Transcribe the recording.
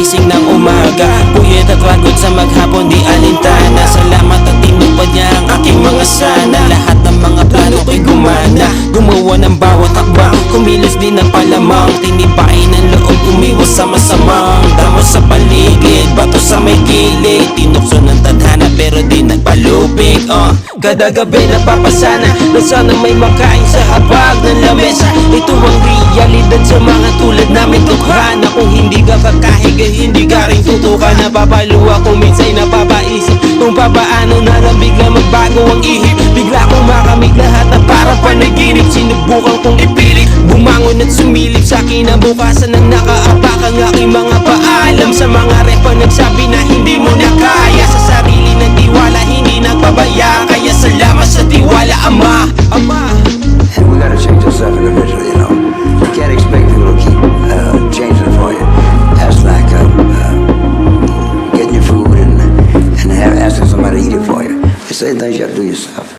gising ng umaga. Puyat at pagod sa maghapon, di alintana. Salamat at tinupad niya ang aking mga sana. Lahat ng mga plano ko'y gumana. Gumawa ng bawat hakbang, kumilos din ang palamang. Tinipain ang loob, umiwas sa masamang damo sa paligid, bato sa may gilid. Tinukso ng tadhana pero di nagpalupig. Kada gabi napapasana na sana may makain sa habag ng lamesa. Ito ang realidad sa mga tulad namin tukhana. Kung hindi ka kakahiga, hindi ka rin tutukan. Napapaluwa kung minsan napapaisip kung papaano na lang bigla magbago ang ihip. Bigla kong makamig lahat na parang panaginip. Sinubukan kong ipilit bumangon at sumilip sa kinabukasan ng nakaapak ang aking mga paalam. Sa mga repa nagsabi na hindi mo na kaya. Sa sarili ng tiwala hindi nagpabaya. Kaya salamat sa tiwala, Ama. And we gotta change ourselves individually, you know. You can't expect people to keep changing for you. That's like getting your food and asking somebody to eat it for you. It's certain things you have to do yourself.